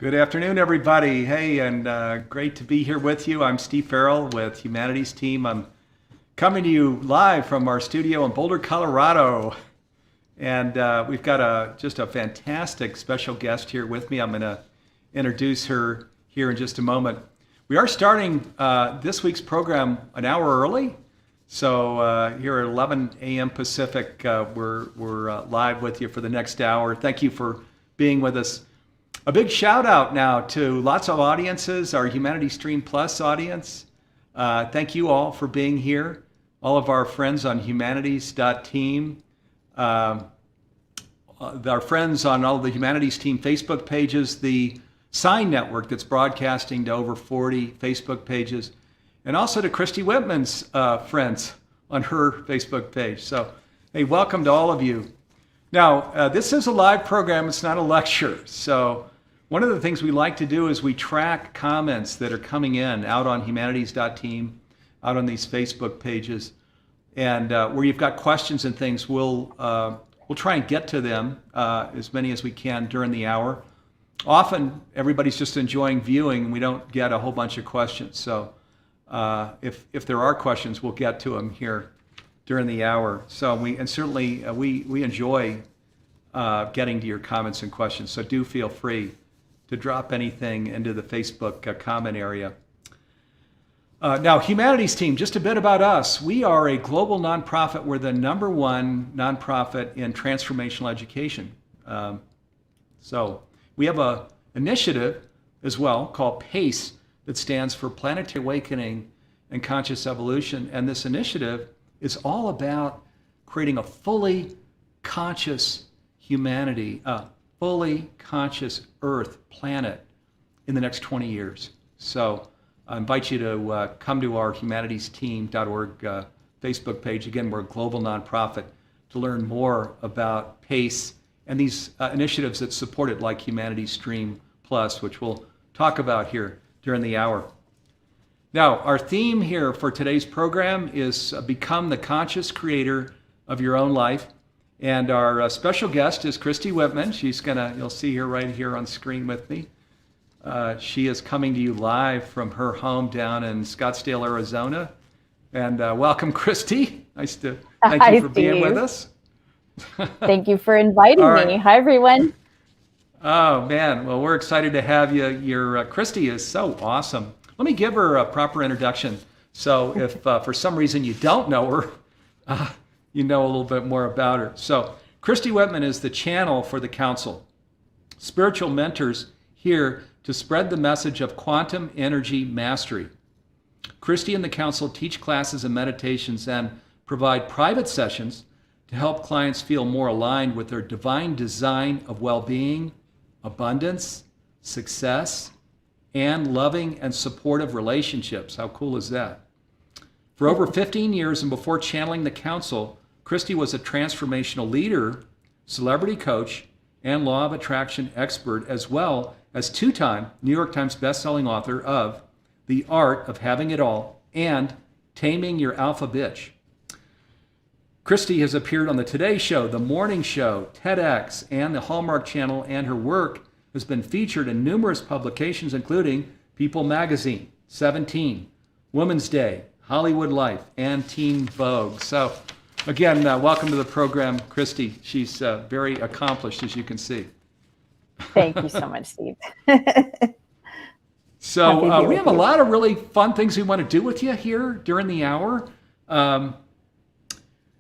Good afternoon, everybody. Hey, and great to be here with you. I'm Steve Farrell with Humanities Team. I'm coming to you live from our studio in Boulder, Colorado. And we've got just a fantastic special guest here with me. I'm going to introduce her here in just a moment. We are starting this week's program an hour early. So here at 11 a.m. Pacific, we're live with you for the next hour. Thank you for being with us. A big shout out now to lots of audiences, our Humanities Stream Plus audience. Thank you all for being here. All of our friends on humanities.team, our friends on all the Humanities Team Facebook pages, the Sign Network that's broadcasting to over 40 Facebook pages, and also to Christy Whitman's friends on her Facebook page. So, hey, welcome to all of you. Now, this is a live program. It's not a lecture. So one of the things we like to do is we track comments that are coming in out on humanities.team, out on these Facebook pages. And where you've got questions and things, we'll try and get to them, as many as we can during the hour. Often, everybody's just enjoying viewing, and we don't get a whole bunch of questions. So if there are questions, we'll get to them here during the hour. So we enjoy getting to your comments and questions. So do feel free to drop anything into the Facebook comment area. Now, Humanities Team, just a bit about us. We are a global nonprofit. We're the #1 nonprofit in transformational education. So we have an initiative as well called PACE that stands for Planetary Awakening and Conscious Evolution. And this initiative is all about creating a fully conscious humanity, a fully conscious Earth, planet in the next 20 years. So I invite you to come to our humanitiesteam.org Facebook page. Again, we're a global nonprofit to learn more about PACE and these initiatives that support it, like Humanities Stream Plus, which we'll talk about here during the hour. Now, our theme here for today's program is Become the Conscious Creator of Your Own Life. And our special guest is Christy Whitman. You'll see her right here on screen with me. She is coming to you live from her home down in Scottsdale, Arizona. And welcome, Christy. Thank you for being with us. Thank you for inviting me. Hi, everyone. Oh, man. Well, we're excited to have you. Christy is so awesome. Let me give her a proper introduction. So if for some reason you don't know her, you know a little bit more about her. So Christy Whitman is the channel for the Council. Spiritual mentors here to spread the message of quantum energy mastery. Christy and the Council teach classes and meditations and provide private sessions to help clients feel more aligned with their divine design of well-being, abundance, success, and loving and supportive relationships. How cool is that? For over 15 years and before channeling the Council, Christy was a transformational leader, celebrity coach, and law of attraction expert, as well as two-time New York Times bestselling author of The Art of Having It All and Taming Your Alpha Bitch. Christy has appeared on the Today Show, The Morning Show, TEDx, and the Hallmark Channel, and her work has been featured in numerous publications, including People Magazine, 17, Women's Day, Hollywood Life, and Teen Vogue. So again, welcome to the program, Christy. She's very accomplished, as you can see. Thank you so much, Steve. So we have a lot of really fun things we want to do with you here during the hour.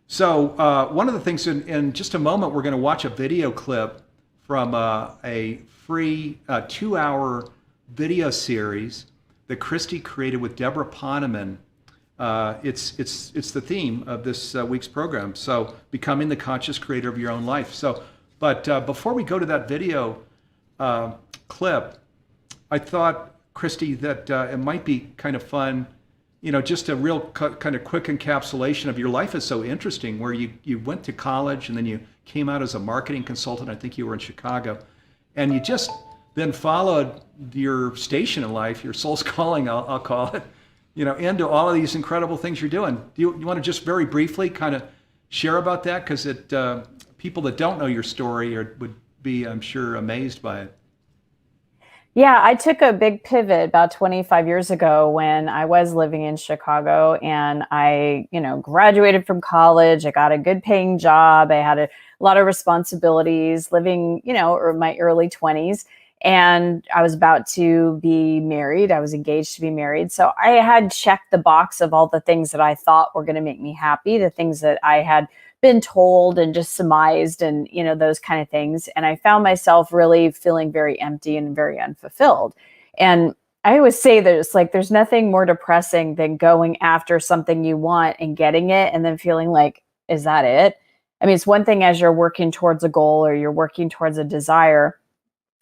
So one of the things, in just a moment, we're going to watch a video clip from a free 2-hour video series that Christy created with Deborah Poneman. It's the theme of this week's program. So, becoming the conscious creator of your own life. So, but before we go to that video clip, I thought, Christy, that it might be kind of fun, just a real kind of quick encapsulation of your life is so interesting, where you went to college and then you came out as a marketing consultant. I think you were in Chicago, and you just then followed your station in life, your soul's calling, I'll call it, into all of these incredible things you're doing. Do you want to just very briefly kind of share about that? Because people that don't know your story would be, I'm sure, amazed by it. Yeah, I took a big pivot about 25 years ago when I was living in Chicago and I graduated from college. I got a good paying job. I had a lot of responsibilities living in my early 20s. And I was about to be married. I was engaged to be married. So I had checked the box of all the things that I thought were going to make me happy, the things that I had been told and just surmised and those kind of things. And I found myself really feeling very empty and very unfulfilled. And I always say there's nothing more depressing than going after something you want and getting it and then feeling like, is that it? I mean, it's one thing as you're working towards a goal or you're working towards a desire,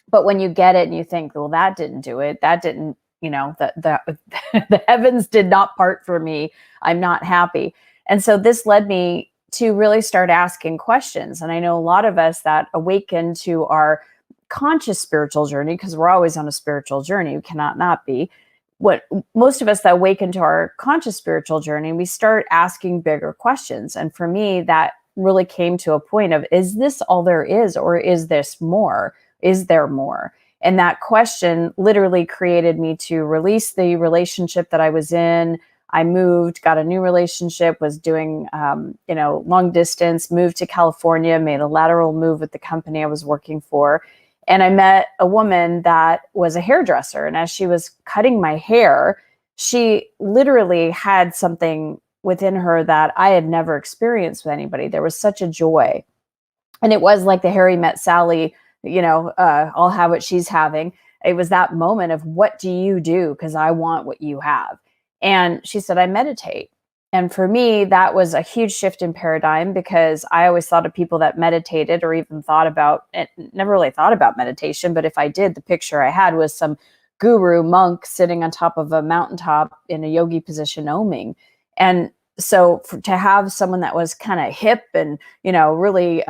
but when you get it and you think, well, that didn't do it, that didn't, the heavens did not part for me. I'm not happy. And so this led me to really start asking questions. And I know a lot of us that awaken to our conscious spiritual journey, because we're always on a spiritual journey, we cannot not be. What most of us that awaken to our conscious spiritual journey, we start asking bigger questions. And for me, that really came to a point of, is this all there is, or is this more? Is there more? And that question literally created me to release the relationship that I was in. I moved, got a new relationship, was doing long distance, moved to California, made a lateral move with the company I was working for. And I met a woman that was a hairdresser. And as she was cutting my hair, she literally had something within her that I had never experienced with anybody. There was such a joy. And it was like the Harry Met Sally, I'll have what she's having. It was that moment of, what do you do? Because I want what you have. And she said, I meditate. And for me, that was a huge shift in paradigm, because I always thought of people that meditated or even thought about it, never really thought about meditation. But if I did, the picture I had was some guru monk sitting on top of a mountaintop in a yogi position, oming. And so to have someone that was kind of hip and really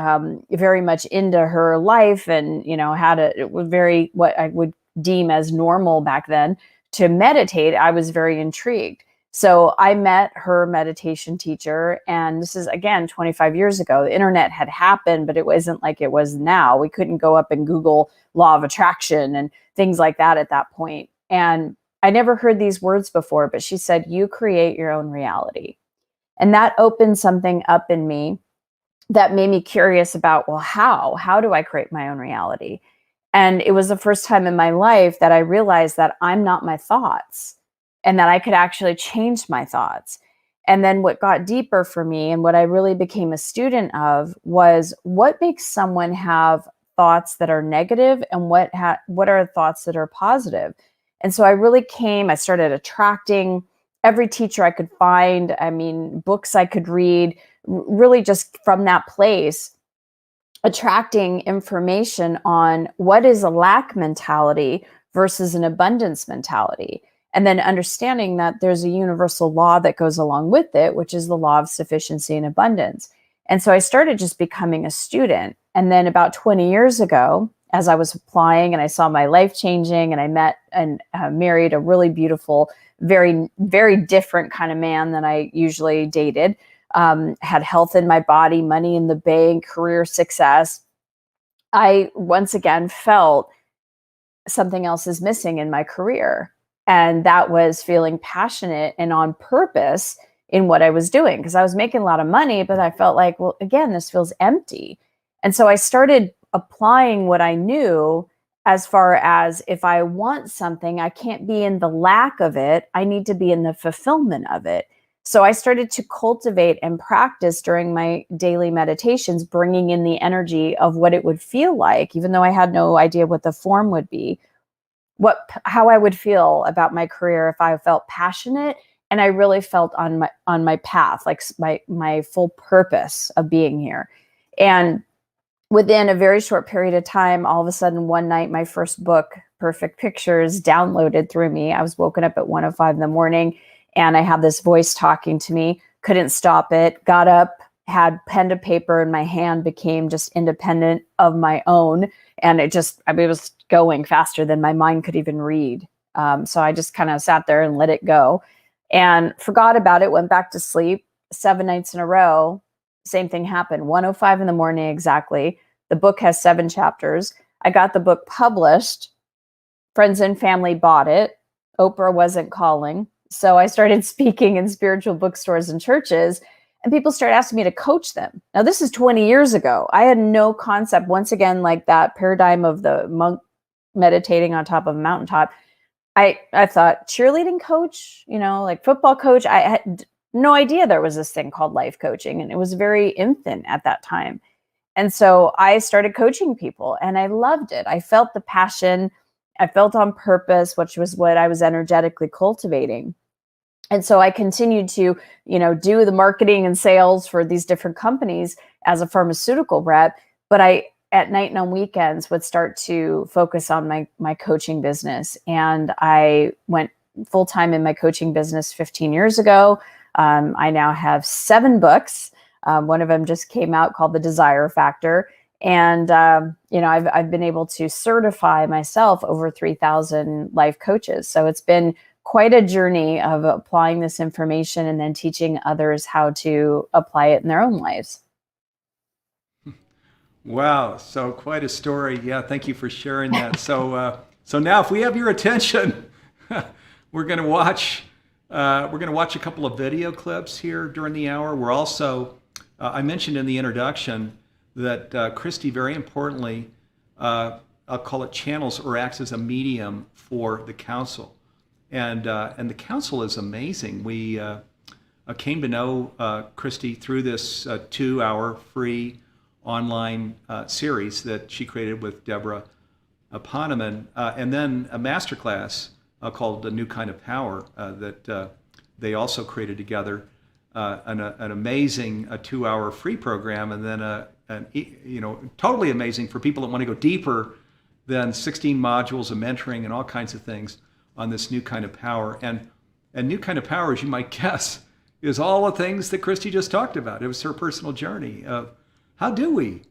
very much into her life and had it was very what I would deem as normal back then to meditate, I was very intrigued. So I met her meditation teacher, and this is again 25 years ago. The internet had happened, but it wasn't like it was now. We couldn't go up and Google law of attraction and things like that at that point. And I never heard these words before, but she said, you create your own reality. And that opened something up in me that made me curious about, well, how do I create my own reality? And it was the first time in my life that I realized that I'm not my thoughts and that I could actually change my thoughts. And then what got deeper for me and what I really became a student of was, what makes someone have thoughts that are negative and what are thoughts that are positive. And so I started attracting every teacher I could find. I mean, books I could read, really just from that place, attracting information on what is a lack mentality versus an abundance mentality. And then understanding that there's a universal law that goes along with it, which is the law of sufficiency and abundance. And so I started just becoming a student. And then about 20 years ago, as I was applying and I saw my life changing, and I met and married a really beautiful, very, very different kind of man than I usually dated, had health in my body, money in the bank, career success, I once again felt something else is missing in my career. And that was feeling passionate and on purpose in what I was doing, because I was making a lot of money, but I felt like, well, again, this feels empty. And so I started applying what I knew, as far as, if I want something, I can't be in the lack of it. I need to be in the fulfillment of it. So I started to cultivate and practice during my daily meditations, bringing in the energy of what it would feel like, even though I had no idea what the form would be, how I would feel about my career if I felt passionate and I really felt on my path, like my full purpose of being here. And within a very short period of time, all of a sudden one night, my first book, Perfect Pictures, downloaded through me. I was woken up at 1:05 in the morning, and I had this voice talking to me, couldn't stop it, got up, had pen to paper in my hand, became just independent of my own. And it was going faster than my mind could even read. So I just kind of sat there and let it go and forgot about it, went back to sleep. 7 nights in a row, same thing happened. 1:05 in the morning exactly. The book has 7 chapters. I got the book published Friends and family bought it. Oprah wasn't calling. So I started speaking in spiritual bookstores and churches, and people started asking me to coach them. Now, this is 20 years ago. I had no concept, once again, like that paradigm of the monk meditating on top of a mountaintop. I thought cheerleading coach, like football coach. I had no idea there was this thing called life coaching, and it was very infant at that time. And so I started coaching people, and I loved it. I felt the passion. I felt on purpose, which was what I was energetically cultivating. And so I continued to, do the marketing and sales for these different companies as a pharmaceutical rep. But I, at night and on weekends, would start to focus on my coaching business. And I went full time in my coaching business 15 years ago. I now have 7 books. One of them just came out called The Desire Factor. And, I've been able to certify myself over 3,000 life coaches. So it's been quite a journey of applying this information and then teaching others how to apply it in their own lives. Wow, so quite a story. Yeah, thank you for sharing that. So now, if we have your attention, we're going to watch a couple of video clips here during the hour. We're also, I mentioned in the introduction that Christy, very importantly, I'll call it channels or acts as a medium for the council, and the council is amazing. We came to know Christy through this 2-hour free online series that she created with Deborah Poneman, and then a masterclass called A New Kind of Power that they also created together. An amazing 2-hour free program, and then totally amazing for people that want to go deeper than 16 modules of mentoring and all kinds of things on this new kind of power. And new kind of power, as you might guess, is all the things that Christy just talked about. It was her personal journey of how do we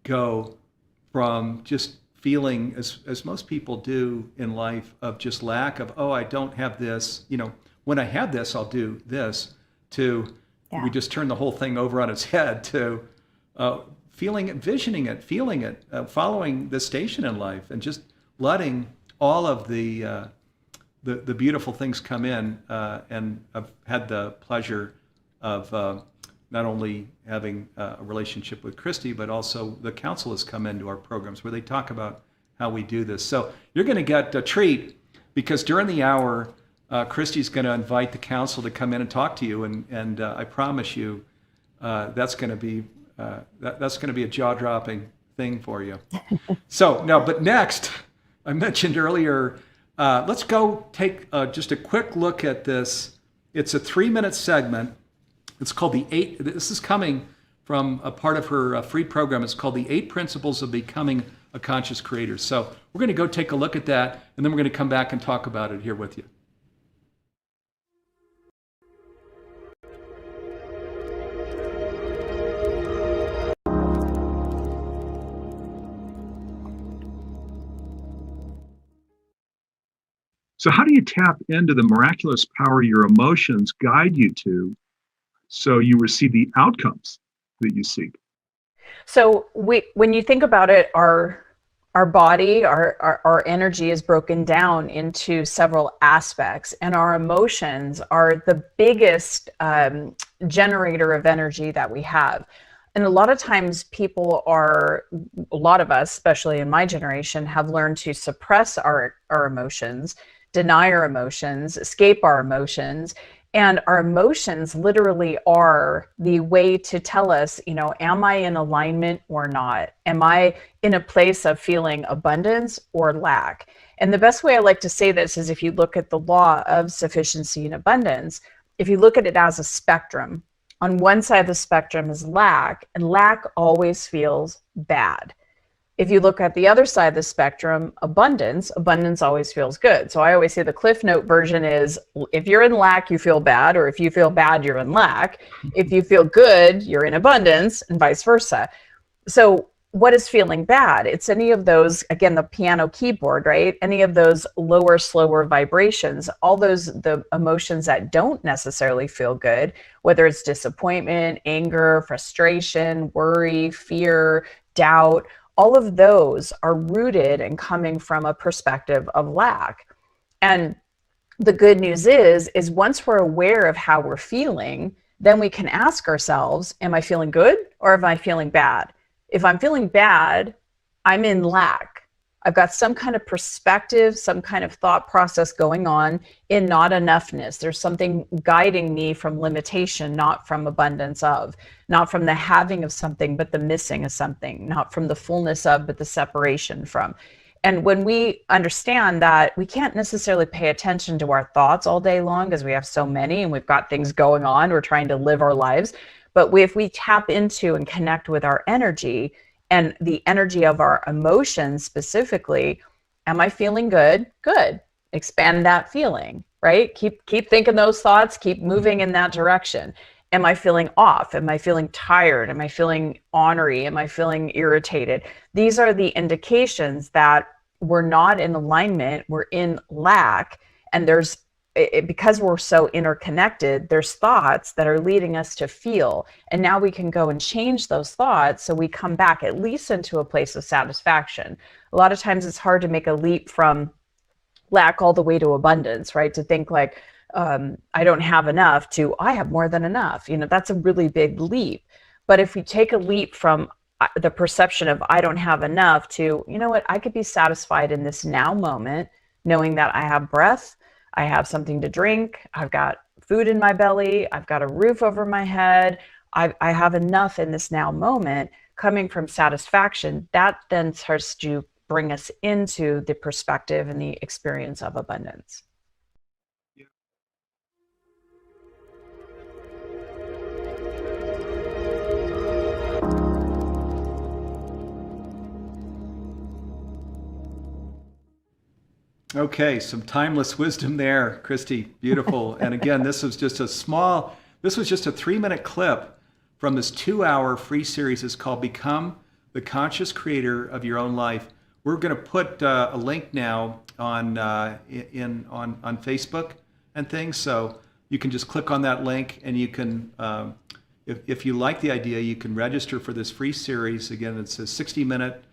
go from just feeling, as most people do in life, of just lack of, I don't have this, when I have this, I'll do this, to we just turn the whole thing over on its head to feeling it, visioning it, feeling it, following the station in life, and just letting all of the beautiful things come in. And I've had the pleasure of not only having a relationship with Christy, but also the council has come into our programs where they talk about how we do this. So you're going to get a treat, because during the hour, Christy's going to invite the council to come in and talk to you, and I promise you that's going to be a jaw-dropping thing for you. So now, but next, I mentioned earlier, let's go take just a quick look at this. It's a 3-minute segment. It's called this is coming from a part of her free program. It's called the 8 Principles of Becoming a Conscious Creator. So we're going to go take a look at that, and then we're going to come back and talk about it here with you. So how do you tap into the miraculous power your emotions guide you to, so you receive the outcomes that you seek? So when you think about it, our body, our energy is broken down into several aspects, and our emotions are the biggest generator of energy that we have. And a lot of times a lot of us, especially in my generation, have learned to suppress our emotions, deny our emotions, escape our emotions. And our emotions literally are the way to tell us, am I in alignment or not? Am I in a place of feeling abundance or lack? And the best way I like to say this is, if you look at the law of sufficiency and abundance, if you look at it as a spectrum, on one side of the spectrum is lack, and lack always feels bad. If you look at the other side of the spectrum, abundance always feels good. So I always say the Cliff Note version is, if you're in lack, you feel bad, or if you feel bad, you're in lack. If you feel good, you're in abundance, and vice versa. So what is feeling bad? It's any of those, again, the piano keyboard, right? Any of those lower, slower vibrations, all the emotions that don't necessarily feel good, whether it's disappointment, anger, frustration, worry, fear, doubt. all of those are rooted and coming from a perspective of lack. And the good news is once we're aware of how we're feeling, then we can ask ourselves, am I feeling good or am I feeling bad? If I'm feeling bad, I'm in lack. I've got some kind of perspective, some kind of thought process going on in not enoughness. There's something guiding me from limitation, not from abundance of, not from the having of something, but the missing of something, not from the fullness of, but the separation from. And when we understand that, we can't necessarily pay attention to our thoughts all day long because we have so many and we've got things going on. We're trying to live our lives. But if we tap into and connect with our energy and the energy of our emotions specifically, am I feeling good? Good. Expand that feeling, right? Keep thinking those thoughts, keep moving in that direction. Am I feeling off? Am I feeling tired? Am I feeling ornery? Am I feeling irritated? These are the indications that we're not in alignment, we're in lack, and because we're so interconnected, there's thoughts that are leading us to feel. And now we can go and change those thoughts so we come back at least into a place of satisfaction. A lot of times it's hard to make a leap from lack all the way to abundance, right? To think like, I don't have enough to I have more than enough. That's a really big leap. But if we take a leap from the perception of I don't have enough to, you know what, I could be satisfied in this now moment, knowing that I have breath, I have something to drink, I've got food in my belly, I've got a roof over my head, I have enough in this now moment, coming from satisfaction, that then starts to bring us into the perspective and the experience of abundance. Okay, some timeless wisdom there, Christy. Beautiful. And again, this was just a 3-minute clip from this 2-hour free series. It's called Become the Conscious Creator of Your Own Life. We're going to put a link now on Facebook and things. So you can just click on that link and you can, if you like the idea, you can register for this free series. Again, it's a 60-minute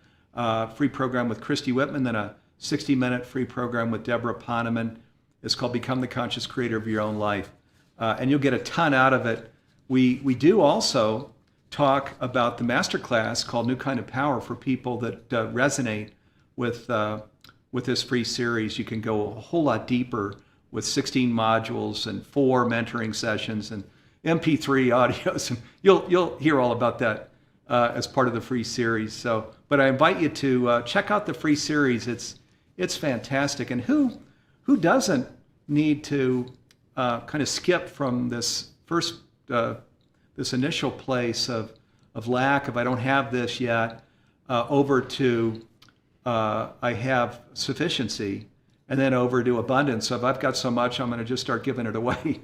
free program with Christy Whitman, then a 60-minute free program with Deborah Poneman. It's called Become the Conscious Creator of Your Own Life. And you'll get a ton out of it. We do also talk about the masterclass called New Kind of Power for people that resonate with this free series. You can go a whole lot deeper with 16 modules and 4 mentoring sessions and MP3 audios. And you'll hear all about that as part of the free series. So, but I invite you to check out the free series. It's fantastic. And who doesn't need to kind of skip from this first this initial place of lack, of I don't have this yet, over to I have sufficiency, and then over to abundance. So if I've got so much, I'm going to just start giving it away.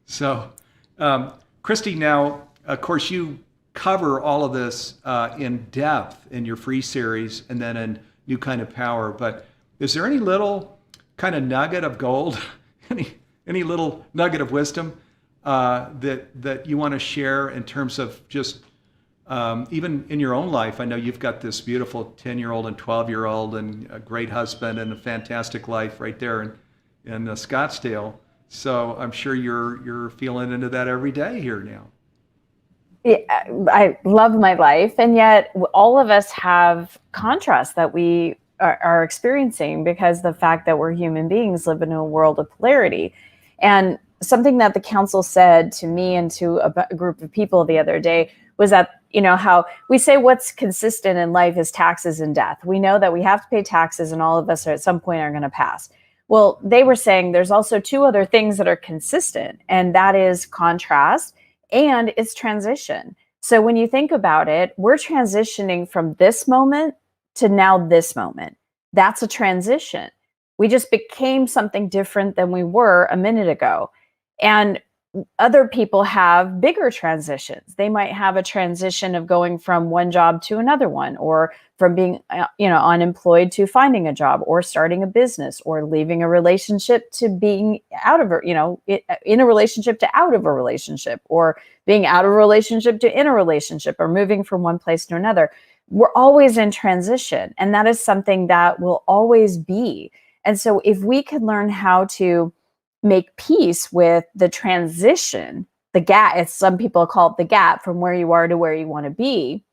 So, Christy, now, of course, you cover all of this in depth in your free series and then in New Kind of Power. But is there any little kind of nugget of gold, any little nugget of wisdom that you want to share in terms of just even in your own life? I know you've got this beautiful 10-year-old and 12-year-old and a great husband and a fantastic life right there in Scottsdale. So I'm sure you're feeling into that every day here now. Yeah, I love my life, and yet all of us have contrasts that we are experiencing because the fact that we're human beings live in a world of polarity. And something that the council said to me and to a group of people the other day was that, how we say what's consistent in life is taxes and death. We know that we have to pay taxes and all of us at some point are going to pass. Well, they were saying there's also 2 other things that are consistent, and that is contrast and it's transition. So when you think about it, we're transitioning from this moment to now this moment. That's a transition. We just became something different than we were a minute ago. And other people have bigger transitions. They might have a transition of going from one job to another one, or from being unemployed to finding a job, or starting a business, or leaving a relationship to being out of in a relationship to out of a relationship, or being out of a relationship to in a relationship, or moving from one place to another. we're always in transition, and that is something that will always be. And so if we can learn how to make peace with the transition, the gap, as some people call it, the gap from where you are to where you want to be,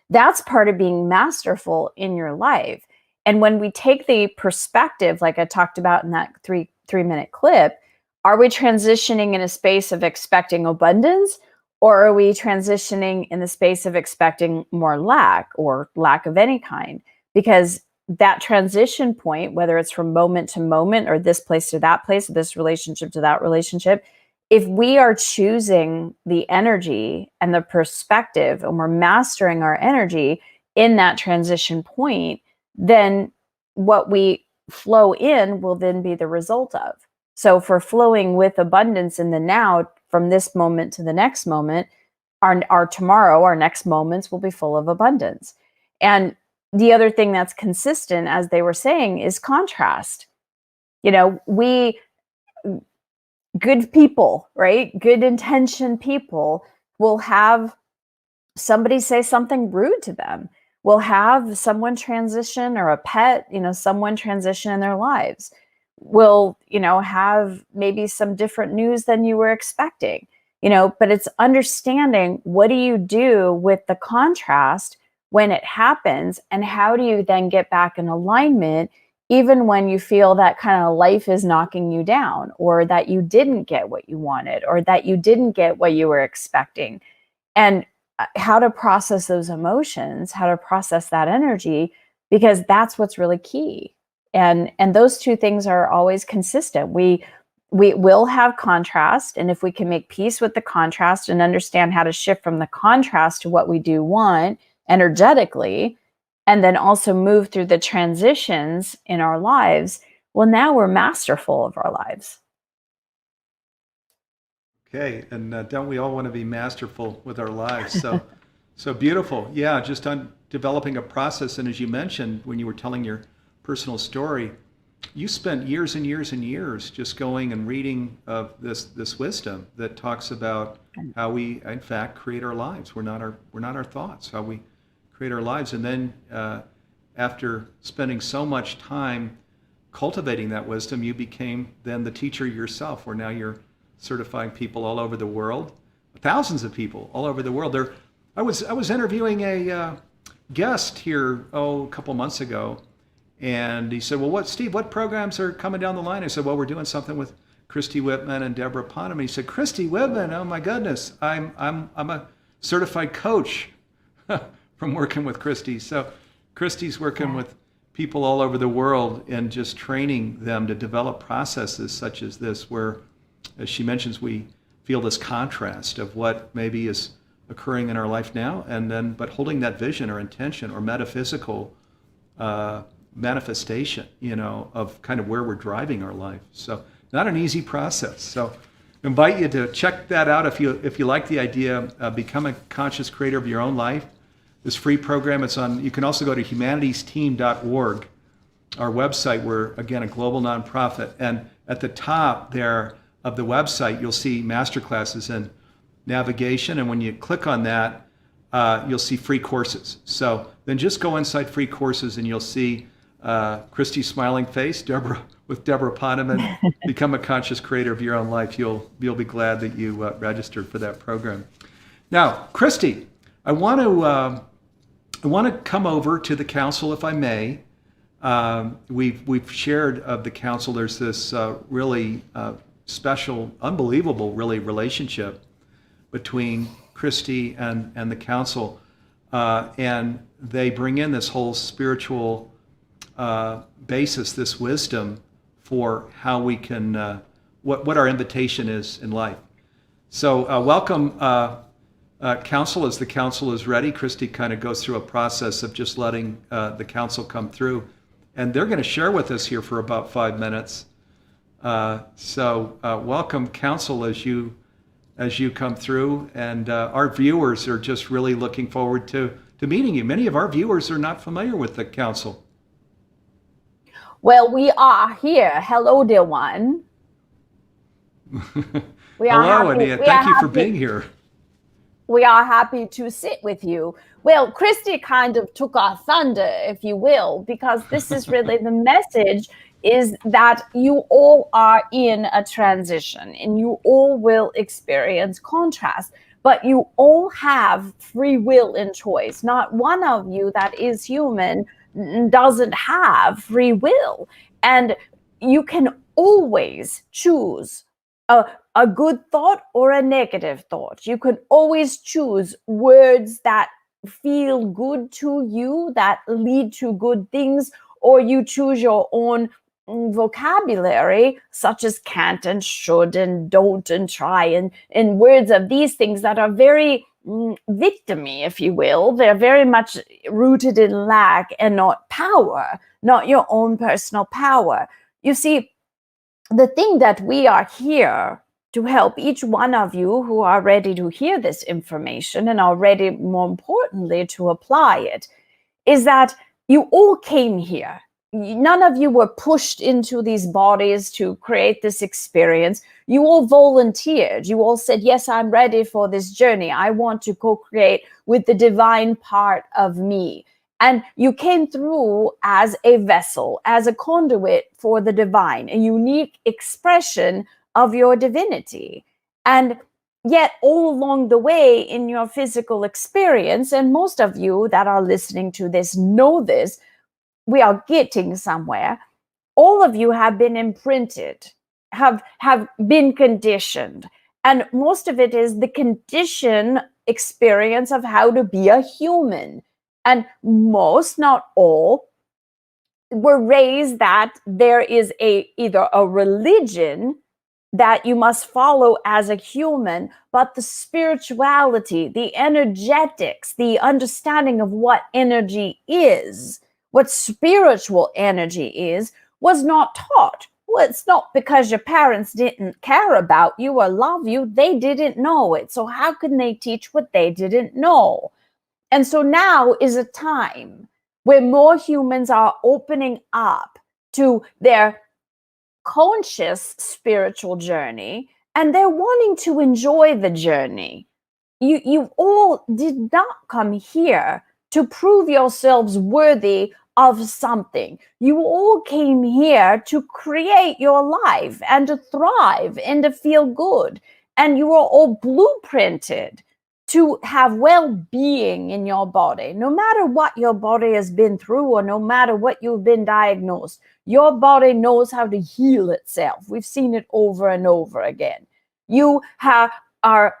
that's part of being masterful in your life. And when we take the perspective, like I talked about in that three-minute clip, are we transitioning in a space of expecting abundance, or are we transitioning in the space of expecting more lack or lack of any kind? Because that transition point, whether it's from moment to moment or this place to that place, this relationship to that relationship, if we are choosing the energy and the perspective and we're mastering our energy in that transition point, then what we flow in will then be the result of. So if we're flowing with abundance in the now, from this moment to the next moment, our tomorrow, our next moments will be full of abundance. And the other thing that's consistent, as they were saying, is contrast. Good people, right? Good intentioned people will have somebody say something rude to them. Will have someone transition, or a pet, someone transition in their lives. Will, have maybe some different news than you were expecting, but it's understanding, what do you do with the contrast when it happens, and how do you then get back in alignment even when you feel that kind of life is knocking you down, or that you didn't get what you wanted, or that you didn't get what you were expecting. And how to process those emotions, how to process that energy, because that's what's really key. And those two things are always consistent. We will have contrast, and if we can make peace with the contrast and understand how to shift from the contrast to what we do want energetically, and then also move through the transitions in our lives, well, now we're masterful of our lives. Okay, and don't we all want to be masterful with our lives? So beautiful. Yeah, just on developing a process. And as you mentioned, when you were telling your personal story, you spent years and years and years just going and reading of this wisdom that talks about how we, in fact, create our lives. We're not our thoughts. How we create our lives. And then after spending so much time cultivating that wisdom, you became then the teacher yourself, where now you're certifying people all over the world, thousands of people all over the world. I was interviewing a guest here a couple months ago, and he said, "Well, Steve, what programs are coming down the line?" I said, "Well, we're doing something with Christy Whitman and Deborah Ponham." And he said, "Christy Whitman? Oh my goodness, I'm a certified coach from working with Christy." So Christy's working with people all over the world and just training them to develop processes such as this, where, as she mentions, we feel this contrast of what maybe is occurring in our life now, and then but holding that vision or intention or metaphysical manifestation, of kind of where we're driving our life. So not an easy process. So invite you to check that out if you like the idea. Become a conscious creator of your own life. This free program, it's on. You can also go to humanitiesteam.org, our website. We're, again, a global nonprofit, and at the top there of the website, you'll see masterclasses and navigation, and when you click on that, you'll see free courses. So then just go inside free courses, and you'll see Christy's smiling face, Deborah Ponham, and become a conscious creator of your own life. You'll be glad that you registered for that program. Now, Christy, I want to come over to the council, if I may. We've shared of the council. There's this really special, unbelievable, really, relationship between Christy and the council, and they bring in this whole spiritual basis, this wisdom for how we can, what our invitation is in life. So welcome, council. As the council is ready, Christy kind of goes through a process of just letting the council come through, and they're going to share with us here for about 5 minutes. So welcome, council, as you come through, and our viewers are just really looking forward to meeting you. Many of our viewers are not familiar with the council. Well, we are here. Hello, dear one. Hello, and thank you for being here. We are happy to sit with you. Well, Christy kind of took our thunder, if you will, because this is really the message, is that you all are in a transition and you all will experience contrast, but you all have free will and choice. Not one of you that is human doesn't have free will. And you can always choose a good thought or a negative thought. You can always choose words that feel good to you, that lead to good things, or you choose your own vocabulary, such as can't and should and don't and try, and words of these things that are very victimy, if you will. They're very much rooted in lack and not power, not your own personal power. You see, the thing that we are here to help each one of you who are ready to hear this information and are ready, more importantly, to apply it, is that you all came here. None of you were pushed into these bodies to create this experience. You all volunteered. You all said, yes, I'm ready for this journey. I want to co-create with the divine part of me. And you came through as a vessel, as a conduit for the divine, a unique expression of your divinity. And yet all along the way in your physical experience, and most of you that are listening to this know this, we are getting somewhere. All of you have been imprinted, have been conditioned. And most of it is the condition experience of how to be a human. And most, not all, were raised that there is either a religion that you must follow as a human, but the spirituality, the energetics, the understanding of what energy is, what spiritual energy is, was not taught. Well, it's not because your parents didn't care about you or love you. They didn't know it. So how can they teach what they didn't know? And so now is a time where more humans are opening up to their conscious spiritual journey, and they're wanting to enjoy the journey. You all did not come here to prove yourselves worthy of something. You all came here to create your life and to thrive and to feel good. And you are all blueprinted to have well-being in your body. No matter what your body has been through or no matter what you've been diagnosed, your body knows how to heal itself. We've seen it over and over again. You are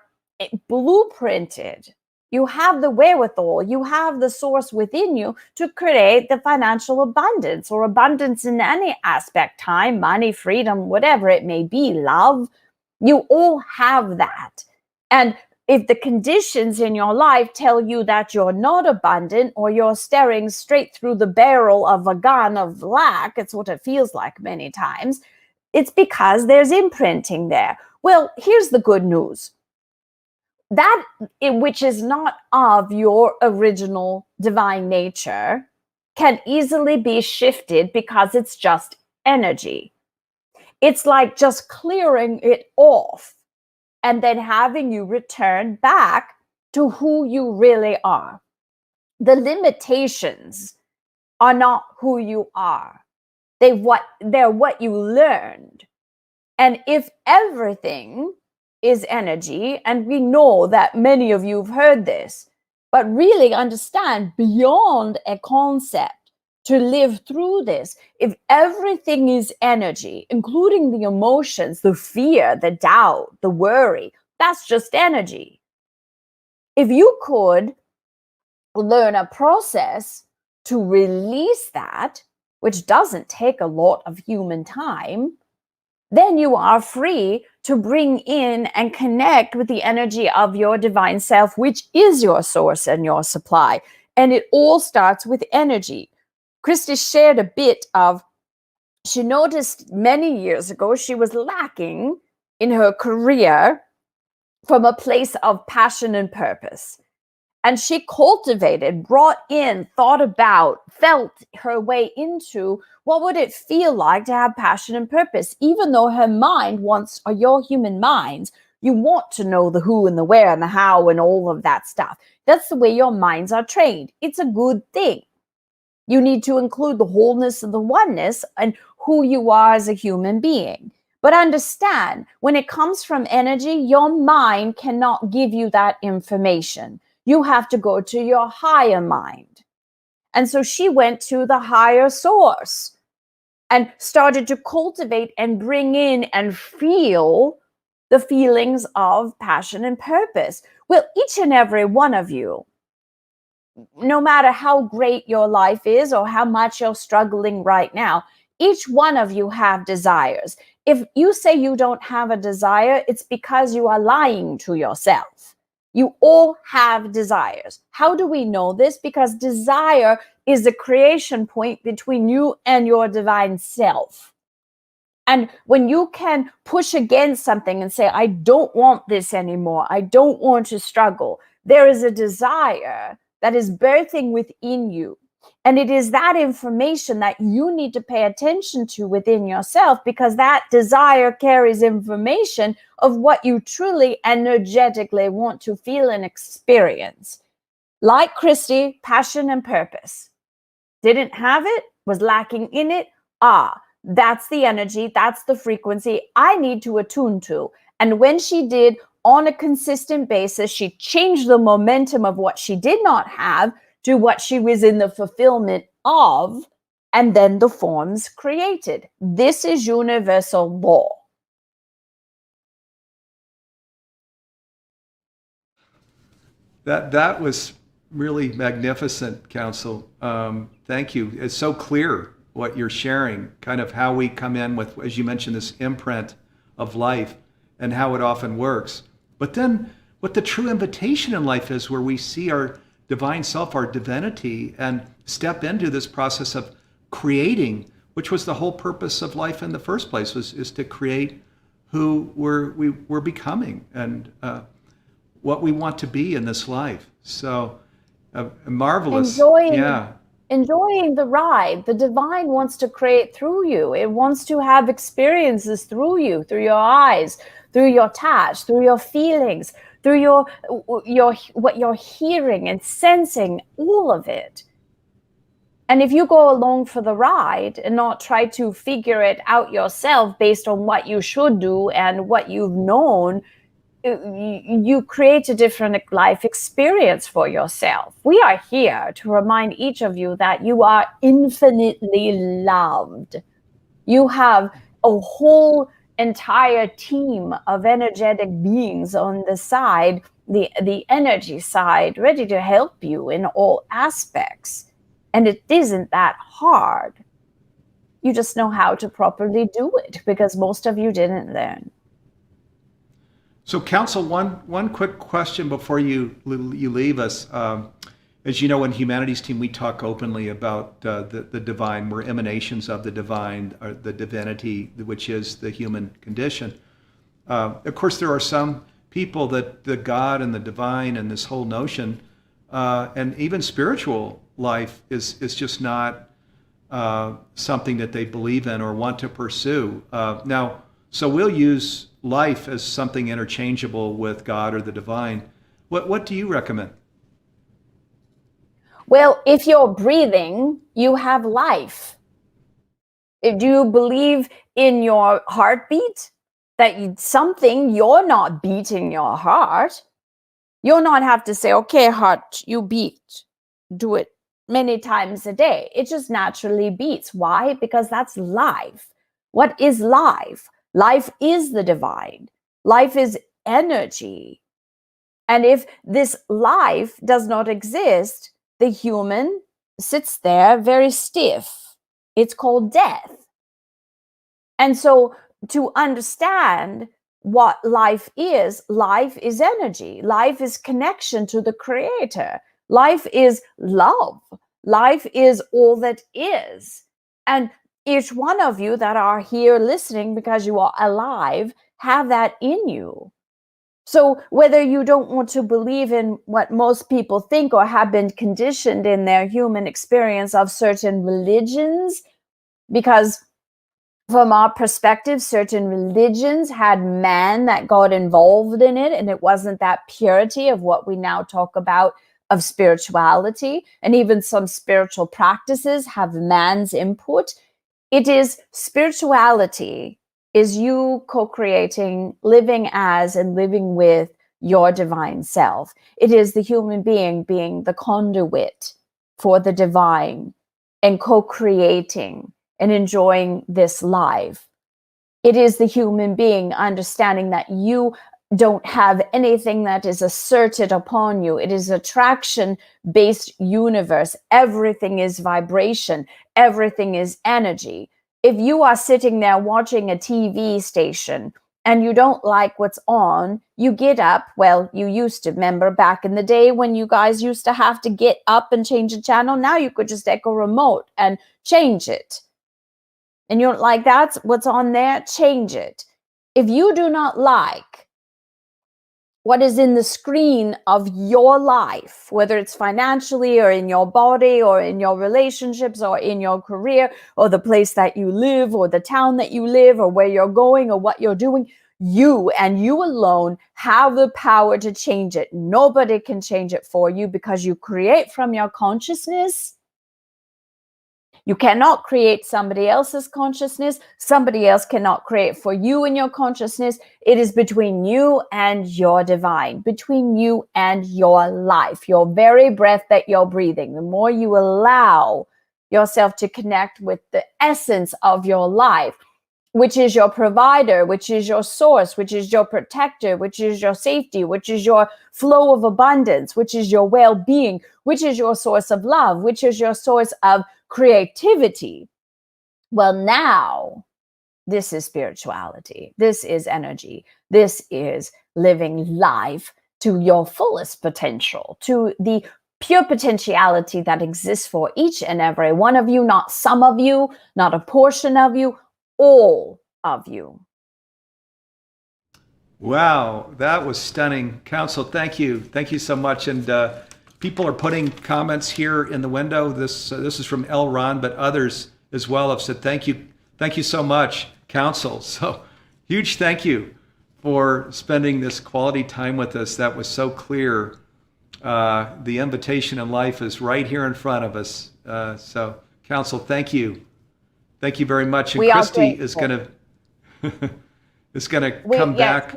blueprinted. You have the wherewithal. You have the source within you to create the financial abundance, or abundance in any aspect, time, money, freedom, whatever it may be, love. You all have that. And if the conditions in your life tell you that you're not abundant, or you're staring straight through the barrel of a gun of lack, it's what it feels like many times, it's because there's imprinting there. Well, here's the good news. That which is not of your original divine nature can easily be shifted because it's just energy. It's like just clearing it off and then having you return back to who you really are. The limitations are not who you are. They're what you learned. And if everything is energy, and we know that many of you have heard this, but really understand beyond a concept to live through this, if everything is energy, including the emotions, the fear, the doubt, the worry, that's just energy. If you could learn a process to release that, which doesn't take a lot of human time, then you are free to bring in and connect with the energy of your divine self, which is your source and your supply. And it all starts with energy. Christy shared a bit of, she noticed many years ago she was lacking in her career from a place of passion and purpose. And she cultivated, brought in, thought about, felt her way into what would it feel like to have passion and purpose, even though her mind wants, or your human minds You want to know the who and the where and the how and all of that stuff. That's the way your minds are trained. It's a good thing. You need to include the wholeness and the oneness and who you are as a human being. But understand, when it comes from energy, your mind cannot give you that information. You have to go to your higher mind. And so she went to the higher source and started to cultivate and bring in and feel the feelings of passion and purpose. Well, each and every one of you, no matter how great your life is or how much you're struggling right now, each one of you have desires. If you say you don't have a desire, it's because you are lying to yourself. You all have desires. How do we know this? Because desire is the creation point between you and your divine self. And when you can push against something and say, I don't want this anymore, I don't want to struggle, there is a desire that is birthing within you. And it is that information that you need to pay attention to within yourself, because that desire carries information of what you truly energetically want to feel and experience. Like Christy, passion and purpose. Didn't have it, was lacking in it. That's the energy, that's the frequency I need to attune to. And when she did, on a consistent basis, she changed the momentum of what she did not have to what she was in the fulfillment of, and then the forms created. This is universal law. That was really magnificent, Counsel. Thank you. It's so clear what you're sharing, kind of how we come in with, as you mentioned, this imprint of life and how it often works. But then what the true invitation in life is, where we see our divine self, our divinity, and step into this process of creating, which was the whole purpose of life in the first place, is to create who we're becoming and what we want to be in this life. So marvelous. Enjoying the ride. The divine wants to create through you. It wants to have experiences through you, through your eyes, through your touch, through your feelings, through your what you're hearing and sensing, all of it. And if you go along for the ride and not try to figure it out yourself based on what you should do and what you've known, you create a different life experience for yourself. We are here to remind each of you that you are infinitely loved. You have a whole entire team of energetic beings on the side, the energy side, ready to help you in all aspects. And it isn't that hard. You just know how to properly do it, because most of you didn't learn. So, Counsel, one quick question before you leave us. As you know, in Humanities Team, we talk openly about the divine. We're emanations of the divine, or the divinity, which is the human condition. Of course, there are some people that the God and the divine and this whole notion, and even spiritual life, is just not something that they believe in or want to pursue. Now, so we'll use life as something interchangeable with God or the divine. What do you recommend? Well, if you're breathing, you have life. Do you believe in your heartbeat? That something, you're not beating your heart. You'll not have to say, okay, heart, you beat. Do it many times a day. It just naturally beats. Why? Because that's life. What is life? Life is the divine. Life is energy. And if this life does not exist, the human sits there very stiff. It's called death. And so to understand what life is energy. Life is connection to the Creator. Life is love. Life is all that is. And each one of you that are here listening, because you are alive, have that in you. So whether you don't want to believe in what most people think or have been conditioned in their human experience of certain religions, because from our perspective, certain religions had man that got involved in it, and it wasn't that purity of what we now talk about of spirituality. And even some spiritual practices have man's input. It is spirituality is you co-creating, living as and living with your divine self. It is the human being being the conduit for the divine and co-creating and enjoying this life. It is the human being understanding that you don't have anything that is asserted upon you. It is attraction-based universe. Everything is vibration. Everything is energy. If you are sitting there watching a TV station and you don't like what's on, you get up. Well, you used to remember back in the day when you guys used to have to get up and change a channel. Now you could just take a remote and change it. And you're like, that's what's on there, change it. If you do not like what is in the screen of your life, whether it's financially or in your body or in your relationships or in your career or the place that you live or the town that you live or where you're going or what you're doing, you and you alone have the power to change it. Nobody can change it for you because you create from your consciousness. You cannot create somebody else's consciousness. Somebody else cannot create for you in your consciousness. It is between you and your divine, between you and your life, your very breath that you're breathing. The more you allow yourself to connect with the essence of your life, which is your provider, which is your source, which is your protector, which is your safety, which is your flow of abundance, which is your well-being, which is your source of love, which is your source of creativity. Well, now this is spirituality. This is energy. This is living life to your fullest potential, to the pure potentiality that exists for each and every one of you, not some of you, not a portion of you, all of you. Wow, that was stunning. Council, thank you. Thank you so much. And people are putting comments here in the window. This is from L. Ron, but others as well have said thank you. Thank you so much, Council. So huge thank you for spending this quality time with us. That was so clear. The invitation in life is right here in front of us. So Council, thank you. Thank you very much. And Christy is going to come back.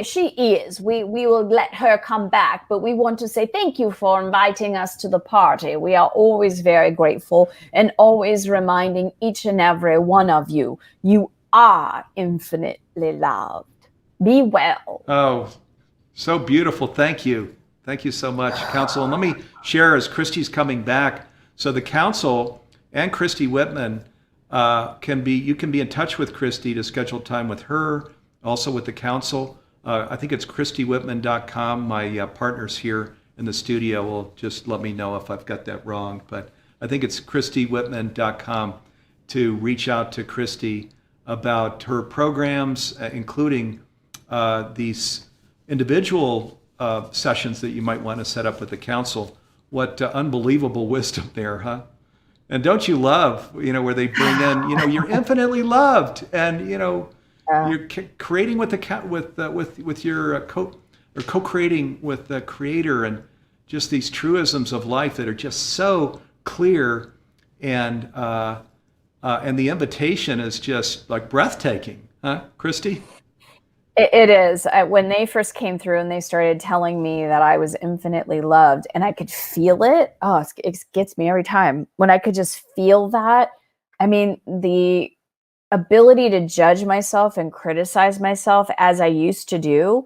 She is. We will let her come back, but we want to say thank you for inviting us to the party. We are always very grateful and always reminding each and every one of you, you are infinitely loved. Be well. Oh, so beautiful. Thank you. Thank you so much, Council. And let me share as Christy's coming back. So the Council and Christy Whitman you can be in touch with Christy to schedule time with her, also with the Council. I think it's ChristyWhitman.com. My partners here in the studio will just let me know if I've got that wrong, but I think it's ChristyWhitman.com to reach out to Christy about her programs, including these individual sessions that you might want to set up with the Council. What unbelievable wisdom there, huh? And don't you love, where they bring in, you're infinitely loved, and you're creating with your co-creating with the Creator, and just these truisms of life that are just so clear, and the invitation is just like breathtaking, huh, Christy? It is. When they first came through and they started telling me that I was infinitely loved and I could feel it, it gets me every time. When I could just feel that, I mean, the ability to judge myself and criticize myself as I used to do,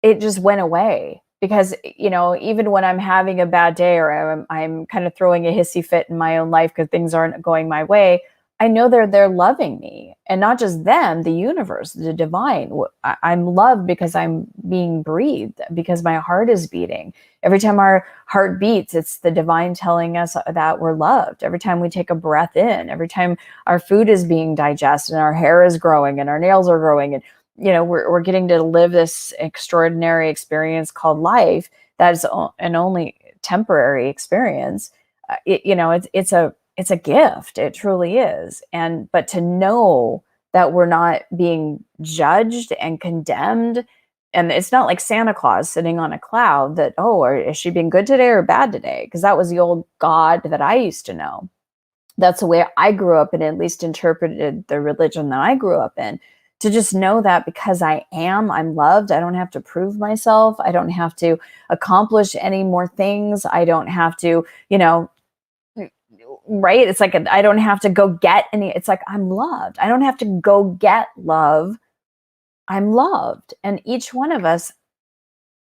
it just went away. Because, even when I'm having a bad day or I'm kind of throwing a hissy fit in my own life because things aren't going my way, I know they're loving me, and not just them, the universe, the divine. I'm loved because I'm being breathed, because my heart is beating. Every time our heart beats, it's the divine telling us that we're loved. Every time we take a breath in, every time our food is being digested and our hair is growing and our nails are growing, and we're getting to live this extraordinary experience called life. That is an only temporary experience. It's a it's a gift. It truly is. But to know that we're not being judged and condemned, and it's not like Santa Claus sitting on a cloud that, oh, is she being good today or bad today? Because that was the old God that I used to know. That's the way I grew up and at least interpreted the religion that I grew up in. To just know that because I'm loved. I don't have to prove myself. I don't have to accomplish any more things. I don't have to, right? It's like I don't have to go get any. It's like I'm loved. I don't have to go get love. I'm loved. And each one of us,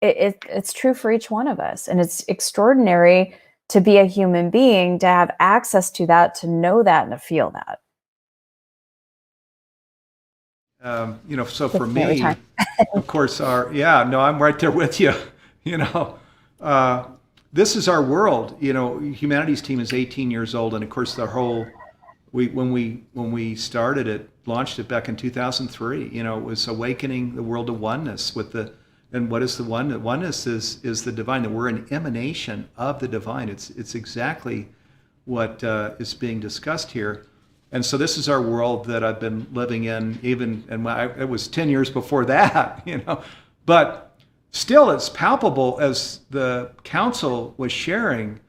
it's true for each one of us. And it's extraordinary to be a human being, to have access to that, to know that, and to feel that. So for me, of course, I'm right there with you. This is our world. Humanities team is 18 years old, and of course, when we started it, launched it back in 2003. It was awakening the world of oneness and what is the oneness? Oneness is the divine. That we're an emanation of the divine. It's exactly what is being discussed here. And so this is our world that I've been living in, it was 10 years before that, But still, it's palpable, as the council was sharing,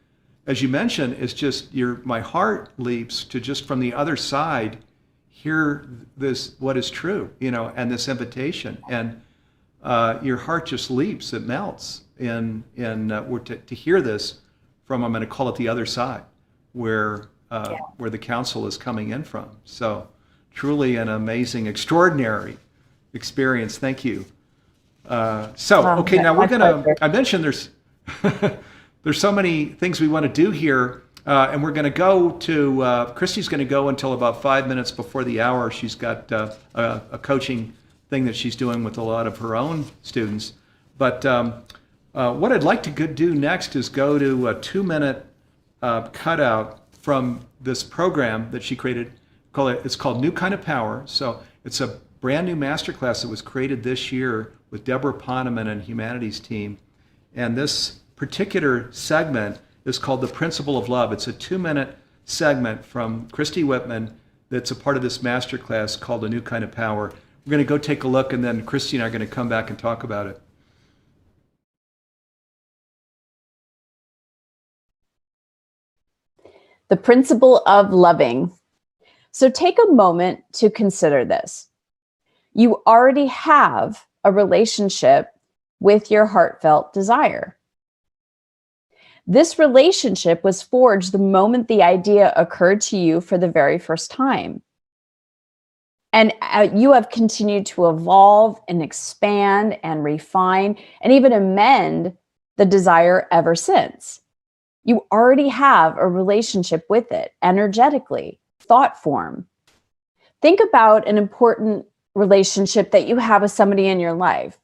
as you mentioned. It's just my heart leaps to, just from the other side, hear this, what is true, and this invitation, and your heart just leaps, it melts, to hear this from, I'm going to call it the other side, where the council is coming in from. So truly an amazing, extraordinary experience. Thank you. Now we're going to, I mentioned there's so many things we want to do here, and we're going to go to, Christy's going to go until about 5 minutes before the hour. She's got a coaching thing that she's doing with a lot of her own students. But what I'd like to do next is go to a 2-minute cutout from this program that she created. It's called New Kind of Power. So it's a brand new masterclass that was created this year with Deborah Poneman and Humanities team. And this particular segment is called The Principle of Love. It's a 2-minute segment from Christy Whitman that's a part of this masterclass called A New Kind of Power. We're going to go take a look, and then Christy and I are going to come back and talk about it. The principle of loving. So take a moment to consider this. You already have a relationship with your heartfelt desire. This relationship was forged the moment the idea occurred to you for the very first time. And you have continued to evolve and expand and refine and even amend the desire ever since. You already have a relationship with it, energetically, thought form. Think about an important relationship that you have with somebody in your life.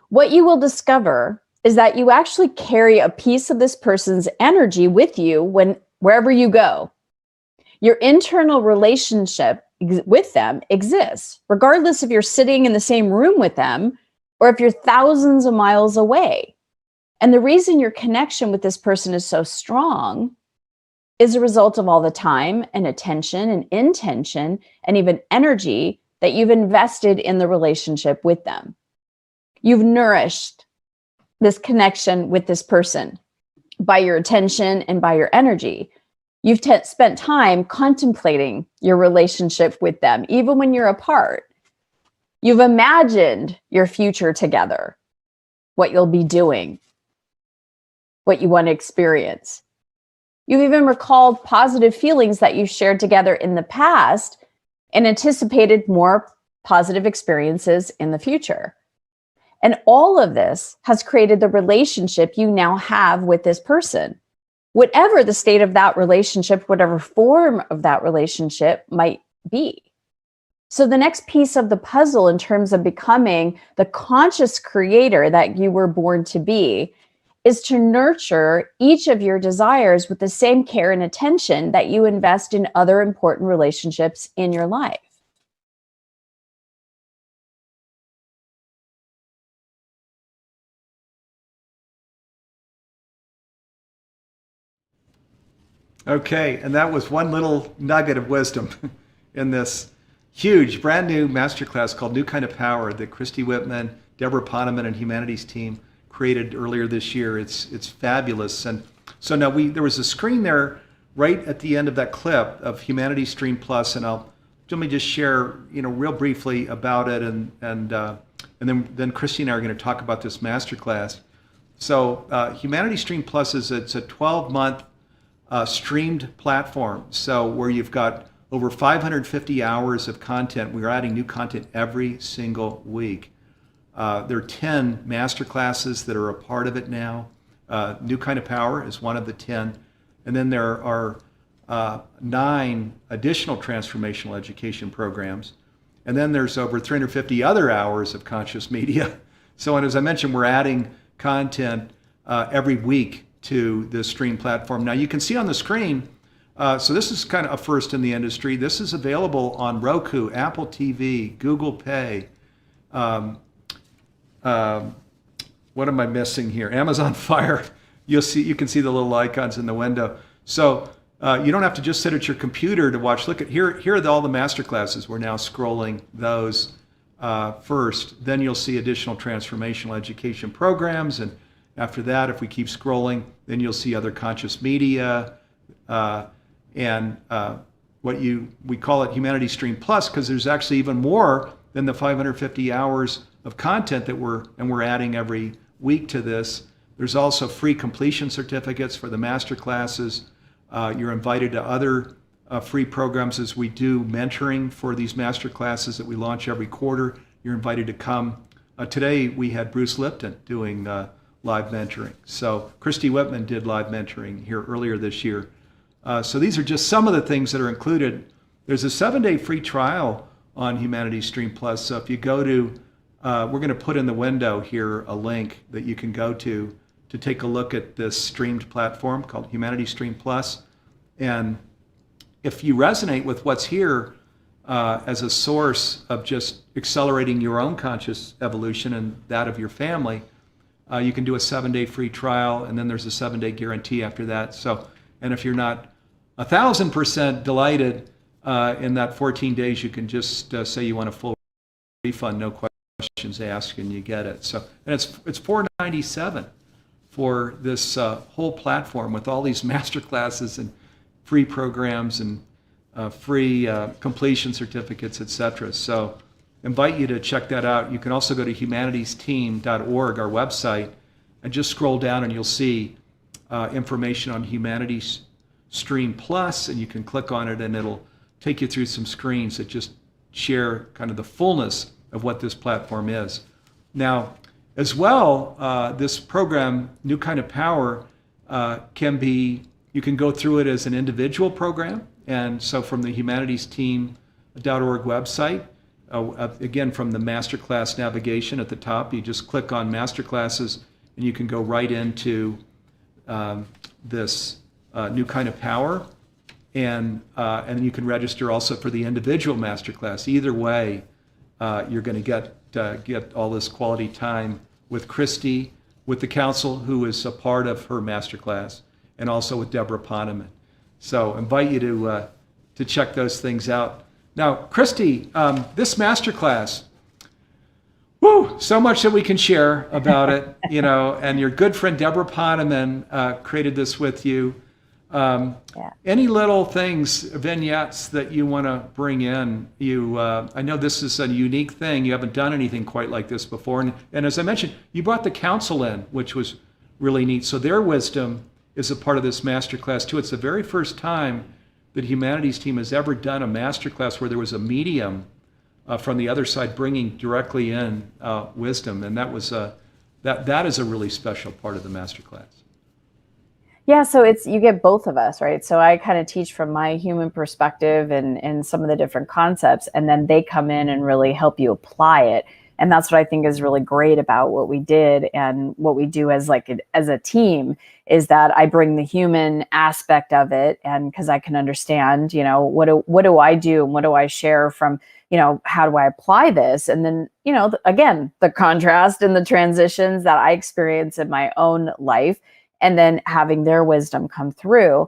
What you will discover is that you actually carry a piece of this person's energy with you wherever you go. Your internal relationship with them exists, regardless if you're sitting in the same room with them or if you're thousands of miles away. And the reason your connection with this person is so strong is a result of all the time and attention and intention and even energy that you've invested in the relationship with them. You've nourished this connection with this person by your attention and by your energy. You've spent time contemplating your relationship with them, even when you're apart. You've imagined your future together, what you'll be doing, what you want to experience. You've even recalled positive feelings that you shared together in the past and anticipated more positive experiences in the future. And all of this has created the relationship you now have with this person. Whatever the state of that relationship, whatever form of that relationship might be. So the next piece of the puzzle in terms of becoming the conscious creator that you were born to be is to nurture each of your desires with the same care and attention that you invest in other important relationships in your life. Okay, and that was one little nugget of wisdom in this huge, brand new masterclass called New Kind of Power that Christy Whitman, Deborah Poneman, and Humanities team created earlier this year. It's fabulous. And so now there was a screen there right at the end of that clip of Humanities Stream Plus, and let me just share, real briefly about it, and then Christy and I are going to talk about this masterclass. So Humanities Stream Plus it's a 12-month streamed platform. So where you've got over 550 hours of content. We're adding new content every single week. There are 10 masterclasses that are a part of it now. New Kind of Power is one of the 10. And then there are 9 additional transformational education programs. And then there's over 350 other hours of conscious media. So, and as I mentioned, we're adding content every week to this stream platform. Now you can see on the screen, so this is kind of a first in the industry. This is available on Roku, Apple TV, Google Pay. What am I missing here? Amazon Fire. You can see the little icons in the window. So you don't have to just sit at your computer to watch. Look at here are all the master classes. We're now scrolling those first. Then you'll see additional transformational education programs, and after that, if we keep scrolling, then you'll see other conscious media, and we call it Humanities Stream Plus, because there's actually even more than the 550 hours of content that we're adding every week to this. There's also free completion certificates for the master classes. You're invited to other free programs as we do mentoring for these master classes that we launch every quarter. You're invited to come. Today we had Bruce Lipton doing live mentoring. So Christy Whitman did live mentoring here earlier this year. So these are just some of the things that are included. There's a 7-day free trial on Humanities Stream Plus. So if you go to, we're going to put in the window here a link that you can go to take a look at this streamed platform called Humanities Stream Plus. And if you resonate with what's here as a source of just accelerating your own conscious evolution and that of your family, you can do a 7-day free trial, and then there's a 7-day guarantee after that. So, and if you're not 1,000% delighted in that 14 days, you can just say you want a full refund, no questions asked, and you get it. So, and it's $497 for this whole platform with all these master classes and free programs and free completion certificates, etc. So invite you to check that out. You can also go to humanitiesteam.org, our website, and just scroll down and you'll see information on Humanities Stream Plus, and you can click on it and it'll take you through some screens that just share kind of the fullness of what this platform is. Now, as well, this program, New Kind of Power, you can go through it as an individual program. And so from the humanitiesteam.org website, again, from the masterclass navigation at the top, you just click on masterclasses and you can go right into this New Kind of Power. And you can register also for the individual masterclass. Either way, you're going to get all this quality time with Christy, with the council, who is a part of her masterclass, and also with Deborah Poneman. So invite you to check those things out. Now, Christy, this masterclass, so much that we can share about it, and your good friend Deborah Poneman created this with you. Any little things, vignettes that you want to bring in? I know this is a unique thing. You haven't done anything quite like this before. And as I mentioned, you brought the council in, which was really neat. So their wisdom is a part of this masterclass too. It's the very first time that Humanities Team has ever done a masterclass where there was a medium from the other side bringing directly in wisdom. And that was that is a really special part of the masterclass. Yeah, so you get both of us, right? So I kind of teach from my human perspective and some of the different concepts, and then they come in and really help you apply it. And that's what I think is really great about what we did and what we do as a team, is that I bring the human aspect of it, and because I can understand, what do I do and what do I share from, how do I apply this? And then, again, the contrast and the transitions that I experience in my own life, and then having their wisdom come through.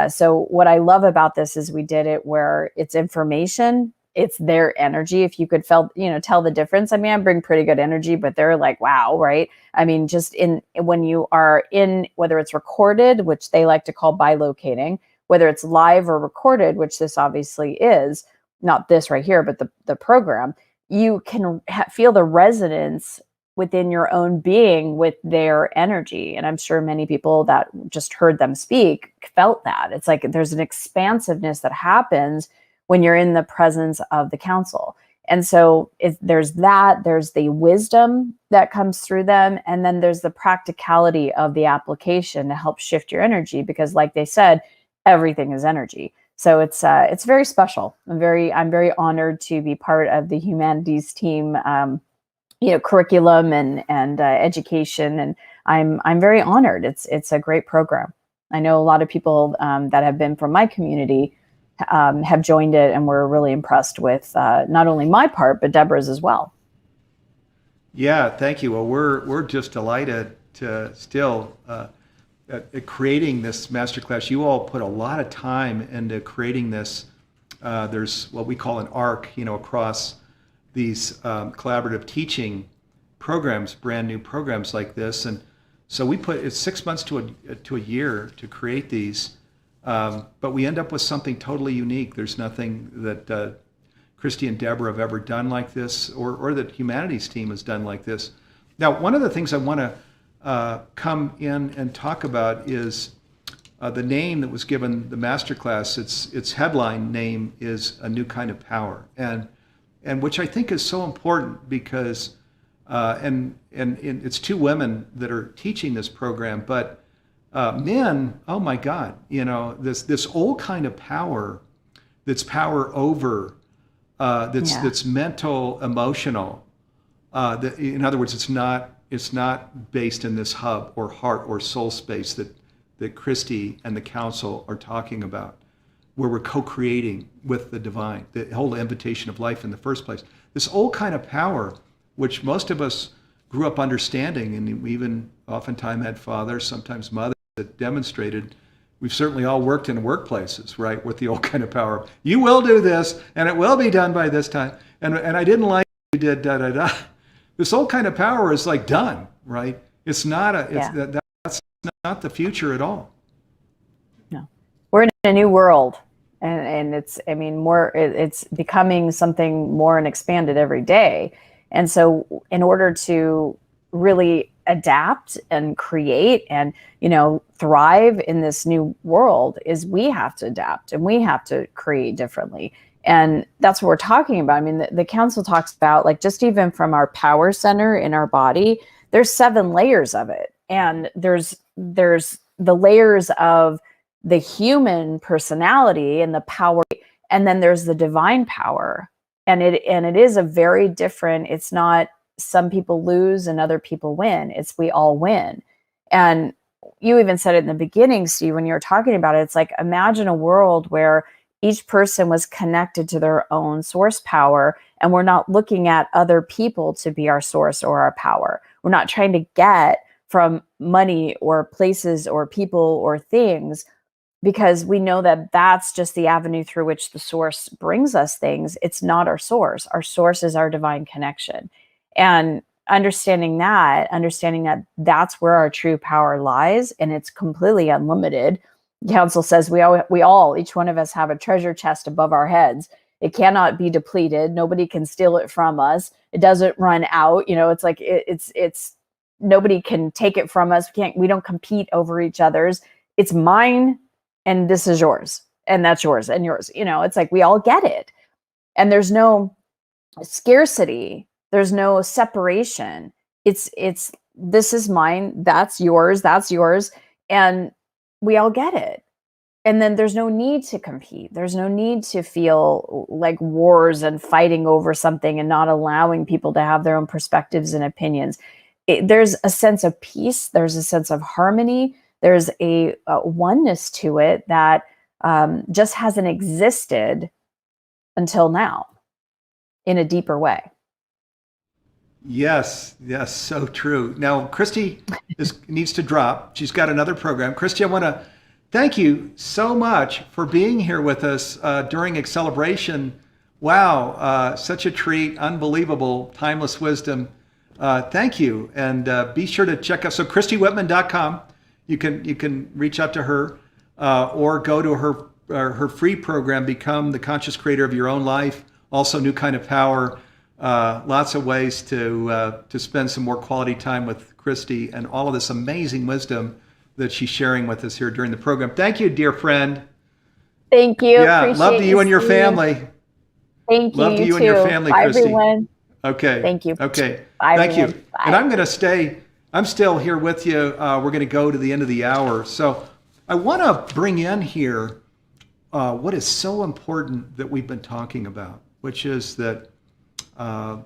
So what I love about this is we did it where it's information, it's their energy. If you could tell the difference. I mean, I bring pretty good energy, but they're like, wow, right? I mean, just when you are in, whether it's recorded, which they like to call bilocating, whether it's live or recorded, which this obviously is, not this right here, but the program, you can feel the resonance within your own being with their energy. And I'm sure many people that just heard them speak felt that. It's like there's an expansiveness that happens when you're in the presence of the council. And so there's the wisdom that comes through them. And then there's the practicality of the application to help shift your energy, because like they said, everything is energy. So it's very special. I'm very honored to be part of the humanities team, curriculum and education. And I'm very honored. It's a great program. I know a lot of people that have been from my community have joined it, and we're really impressed with not only my part, but Deborah's as well. Yeah, thank you. Well, we're just delighted to still at creating this masterclass. You all put a lot of time into creating this. There's what we call an arc, across these collaborative teaching programs, brand new programs like this. And so it's 6 months to a year to create these. But we end up with something totally unique. There's nothing that Christy and Deborah have ever done like this, or that Humanities team has done like this. Now, one of the things I want to come in and talk about is the name that was given the masterclass. Its headline name is A New Kind of Power, and which I think is so important because and it's two women that are teaching this program, but men, oh my God, this old kind of power, that's power over, that's mental, emotional. In other words, it's not based in this hub or heart or soul space that Christy and the council are talking about, where we're co-creating with the divine, the whole invitation of life in the first place. This old kind of power, which most of us grew up understanding, and we even oftentimes had fathers, sometimes mothers, that demonstrated. We've certainly all worked in workplaces, right, with the old kind of power. You will do this, and it will be done by this time. And I didn't like you did da da da. This old kind of power is like done, right? It's not that's not the future at all. No, we're in a new world, and it's becoming something more and expanded every day. And so, in order to really adapt and create and thrive in this new world, is we have to adapt and we have to create differently. And that's what we're talking about. I mean, the council talks about, like, just even from our power center in our body, there's 7 layers of it. And there's the layers of the human personality and the power, and then there's the divine power. And it is a very different, it's not some people lose and other people win. It's we all win. And you even said it in the beginning, Steve, when you were talking about it, it's like, imagine a world where each person was connected to their own source power, and we're not looking at other people to be our source or our power. We're not trying to get from money or places or people or things, because we know that that's just the avenue through which the source brings us things. It's not our source. Our source is our divine connection. And understanding that that's where our true power lies, and it's completely unlimited. Council says we all, each one of us, have a treasure chest above our heads. It cannot be depleted. Nobody can steal it from us. It doesn't run out. It's like it's nobody can take it from us. We don't compete over each other's. It's mine, and this is yours, and that's yours, and yours. It's like we all get it, and there's no scarcity. There's no separation. It's this is mine, that's yours, and we all get it. And then there's no need to compete. There's no need to feel like wars and fighting over something and not allowing people to have their own perspectives and opinions. There's a sense of peace. There's a sense of harmony. There's a oneness to it that just hasn't existed until now in a deeper way. Yes, so true. Now, Christy needs to drop. She's got another program. Christy, I want to thank you so much for being here with us during Accelebration. Wow, such a treat, unbelievable, timeless wisdom. Thank you, and be sure to check out, so ChristyWhitman.com. You can reach out to her or go to her free program, Become the Conscious Creator of Your Own Life. Also, New Kind of Power. Lots of ways to spend some more quality time with Christy and all of this amazing wisdom that she's sharing with us here during the program. Thank you, dear friend. Thank you. Yeah, Appreciate love to you and your Steve. family. Thank you. Love to you and too. your family, Bye, Christy. everyone. Okay. Thank you. Okay. Bye, Thank everyone. you. Bye. And I'm going to stay. I'm still here with you. We're going to go to the end of the hour. So I want to bring in here what is so important that we've been talking about, which is that what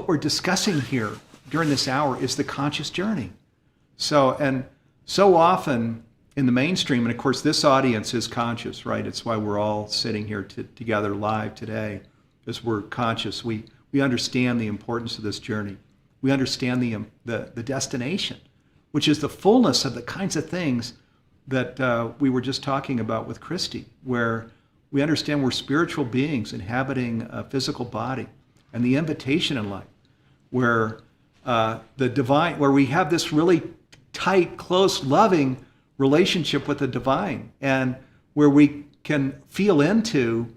we're discussing here during this hour is the conscious journey. So often in the mainstream, and of course this audience is conscious, right? It's why we're all sitting here together live today, because we're conscious. We understand the importance of this journey. We understand the destination, which is the fullness of the kinds of things that we were just talking about with Christy, where we understand we're spiritual beings inhabiting a physical body, and the invitation in life, where the divine, where we have this really tight, close, loving relationship with the divine, and where we can feel into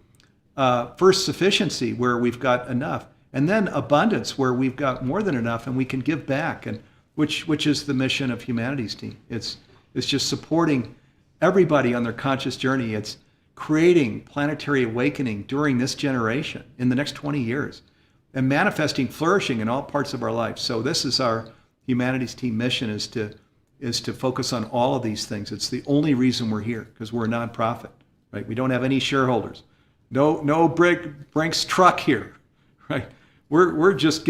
first sufficiency, where we've got enough, and then abundance, where we've got more than enough, and we can give back, and which is the mission of Humanities Team. It's just supporting everybody on their conscious journey. It's creating planetary awakening during this generation in the next 20 years, and manifesting flourishing in all parts of our life. So this is our Humanities Team mission, is to focus on all of these things. It's the only reason we're here, because we're a nonprofit, right? We don't have any shareholders. No Brinks truck here, right? We're just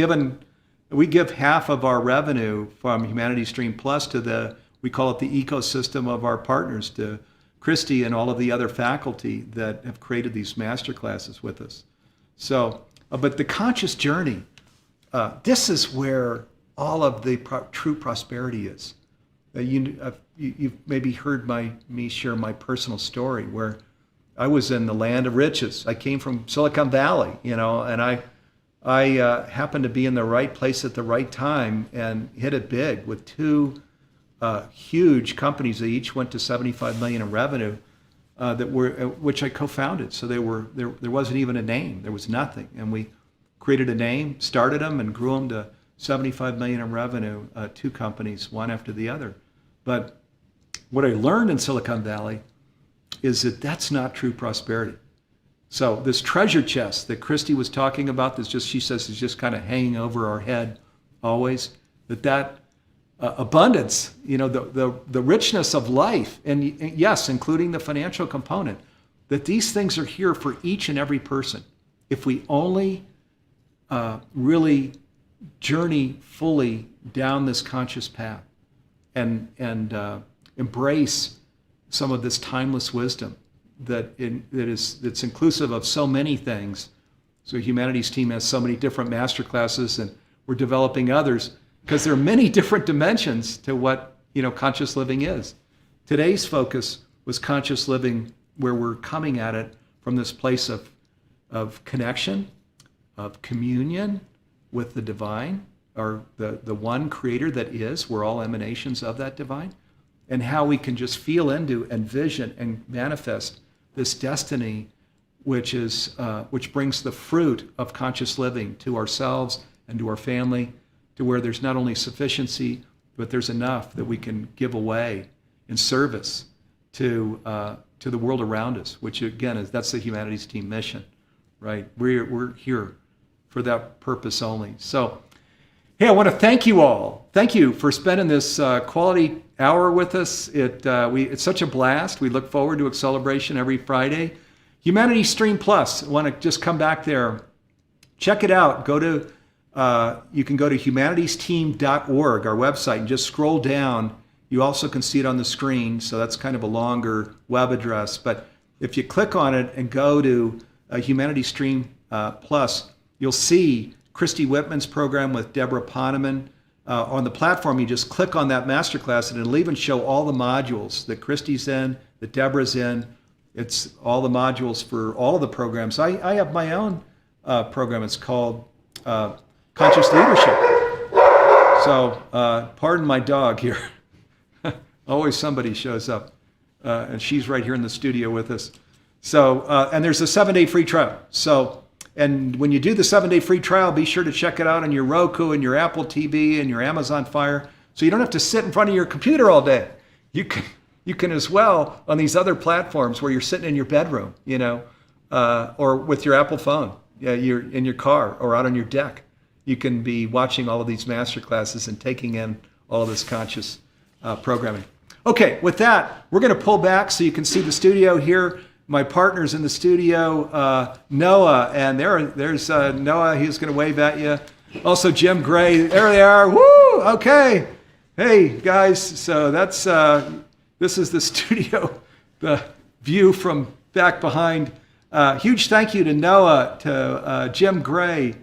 we give half of our revenue from Humanities Stream Plus to we call it the ecosystem of our partners, to Christy and all of the other faculty that have created these master classes with us. So, but the conscious journey, this is where all of the true prosperity is. You've maybe heard me share my personal story, where I was in the land of riches. I came from Silicon Valley, and I happened to be in the right place at the right time and hit it big with two huge companies. They each went to 75 million in revenue, which I co-founded. So there wasn't even a name. There was nothing, and we created a name, started them, and grew them to 75 million in revenue. Two companies, one after the other. But what I learned in Silicon Valley is that that's not true prosperity. So this treasure chest that Christy was talking about, she says is just kind of hanging over our head always, that abundance, the richness of life, and yes, including the financial component, that these things are here for each and every person. If we only really journey fully down this conscious path and embrace some of this timeless wisdom that's inclusive of so many things. So Humanities Team has so many different master classes, and we're developing others, because there are many different dimensions to what conscious living is. Today's focus was conscious living, where we're coming at it from this place of connection, of communion with the divine, or the one creator that is. We're all emanations of that divine, and how we can just feel into and vision and manifest this destiny, which brings the fruit of conscious living to ourselves and to our family, to where there's not only sufficiency, but there's enough that we can give away in service to the world around us, which again that's the Humanities Team mission, right? We're here for that purpose only. So, hey, I want to thank you all. Thank you for spending this quality hour with us. It's such a blast. We look forward to Accelebration every Friday. Humanities Stream Plus. I want to just come back there. Check it out. You can go to humanitiesteam.org, our website, and just scroll down. You also can see it on the screen, so that's kind of a longer web address. But if you click on it and go to Humanities Stream Plus, you'll see Christy Whitman's program with Deborah Poneman, on the platform, you just click on that masterclass, and it'll even show all the modules that Christy's in, that Deborah's in. It's all the modules for all of the programs. I have my own program. It's called Conscious Leadership. So pardon my dog here. Always somebody shows up, and she's right here in the studio with us. So, and there's a 7-day free trial. So, and when you do the 7-day free trial, be sure to check it out on your Roku and your Apple TV and your Amazon Fire. So you don't have to sit in front of your computer all day. You can as well on these other platforms where you're sitting in your bedroom, or with your Apple phone. Yeah, you're in your car or out on your deck. You can be watching all of these master classes and taking in all of this conscious programming. Okay, with that, we're going to pull back so you can see the studio here. My partner's in the studio, Noah, and there's Noah. He's going to wave at you. Also, Jim Gray. There they are. Woo! Okay. Hey, guys. So that's this is the studio, the view from back behind. Huge thank you to Noah, to Jim Gray,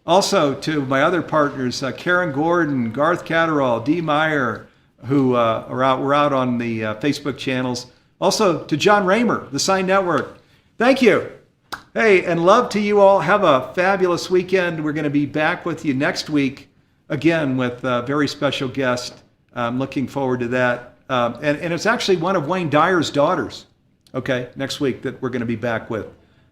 also to my other partners, Karen Gordon, Garth Catterall, Dee Meyer, who we're out on the Facebook channels. Also to John Raymer, the Sign Network. Thank you. Hey, and love to you all. Have a fabulous weekend. We're going to be back with you next week, again, with a very special guest. I'm looking forward to that. And it's actually one of Wayne Dyer's daughters, okay, next week that we're going to be back with.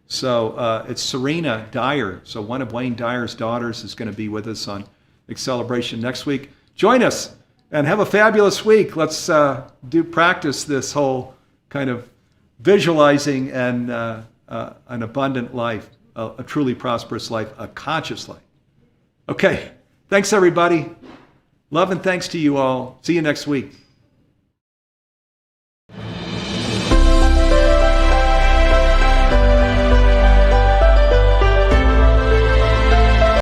So it's Serena Dyer. So one of Wayne Dyer's daughters is going to be with us on Accelebration next week. Join us and have a fabulous week. Let's practice this whole kind of visualizing and an abundant life, a truly prosperous life, a conscious life. Okay, thanks everybody. Love and thanks to you all. See you next week.